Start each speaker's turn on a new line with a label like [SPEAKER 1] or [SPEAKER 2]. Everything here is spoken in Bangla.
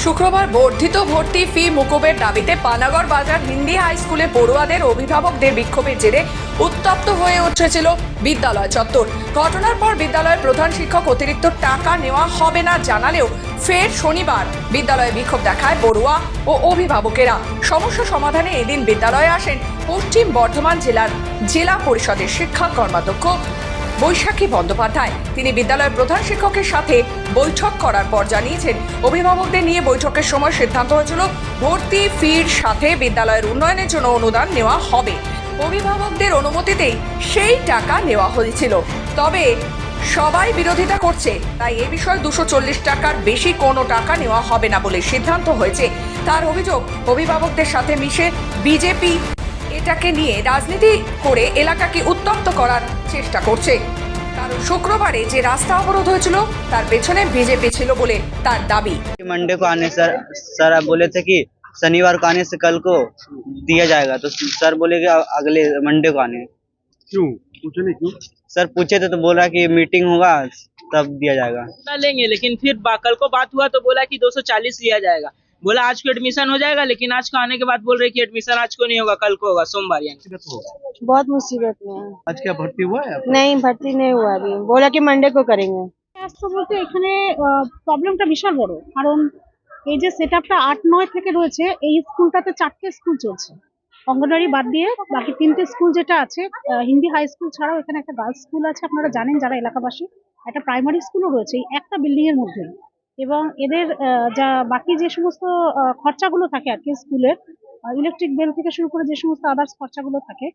[SPEAKER 1] শুক্রবার বর্ধিত ভর্তি ফি মকুবের দাবিতে পানাগড় বাজার হিন্দি হাই স্কুলে পড়ুয়াদের অভিভাবকদের বিক্ষোভের জেরে উত্তপ্ত হয়ে উঠেছিল বিদ্যালয় চত্বর। ঘটনার পর বিদ্যালয়ের প্রধান শিক্ষক অতিরিক্ত টাকা নেওয়া হবে না জানালেও ফের শনিবার বিদ্যালয়ে বিক্ষোভ দেখায় পড়ুয়া ও অভিভাবকেরা। সমস্যা সমাধানে এদিন বিদ্যালয়ে আসেন পশ্চিম বর্ধমান জেলার জেলা পরিষদের শিক্ষা কর্মাধ্যক্ষ বৈশাখী বন্দ্যোপাধ্যায়। তিনি বিদ্যালয়ের প্রধান শিক্ষকের সাথে বৈঠক করার পর জানিয়েছেন, অভিভাবকদের নিয়ে বৈঠকের সময় সিদ্ধান্ত হয়েছিল ভর্তি ফির সাথে বিদ্যালয়ের উন্নয়নের জন্য অনুদান নেওয়া হবে। অভিভাবকদের অনুমতিতেই সেই টাকা নেওয়া হয়েছিল, তবে সবাই বিরোধিতা করছে, তাই এই বিষয়ে 240 টাকার বেশি কোনো টাকা নেওয়া হবে না বলে সিদ্ধান্ত হয়েছে। তার অভিযোগ, অভিভাবকদের সাথে মিশে বিজেপি এটাকে নিয়ে রাজনীতি করে এলাকাকে উত্তপ্ত করার চেষ্টা করছে। কারণ শুক্রবারে যে রাস্তা অবরোধ হয়েছিল তার পেছনে বিজেপি ছিল বলে তার দাবি।
[SPEAKER 2] मंडे को आने सर आप बोले थे कि शनिवार को आने से कल को दिया जाएगा, तो सर बोले कि अगले मंडे को आने।
[SPEAKER 3] क्यों पूछे नहीं क्यों?
[SPEAKER 2] सर पूछे थे तो बोल रहा कि मीटिंग होगा तब दिया जाएगा।
[SPEAKER 4] लेंगे, लेकिन फिर कल को बात हुआ तो बोला कि 240 दिया जाएगा। बोला आज को एडमिशन हो जाएगा, लेकिन आज को आने के बाद बोल रहे कि एडमिशन आज को नहीं होगा, कल को होगा, सोमवार यानी।
[SPEAKER 5] बहुत मुसीबत में है।
[SPEAKER 3] आज क्या भर्ती हुआ है?
[SPEAKER 5] नहीं, भर्ती नहीं हुआ अभी, बोला कि मंडे को करेंगे।
[SPEAKER 6] আসতে বলতে এখানে প্রবলেমটা বিশাল বড়, কারণ এই যে সেটআপটা 8-9 থেকে রয়েছে, এই স্কুলটাতে 4টে স্কুল চলছে অঙ্গনওয়াড়ি বাদ দিয়ে। বাকি 3টে স্কুল যেটা আছে, হিন্দি হাই স্কুল ছাড়াও এখানে একটা গার্লস স্কুল আছে, আপনারা জানেন যারা এলাকাবাসী। একটা প্রাইমারি স্কুলও রয়েছে এই একটা বিল্ডিং এর মধ্যে। এবং এদের যা বাকি যে সমস্ত খরচাগুলো থাকে আর কি স্কুলের, ইলেকট্রিক বিল থেকে শুরু করে যে সমস্ত আদার্স খরচাগুলো থাকে,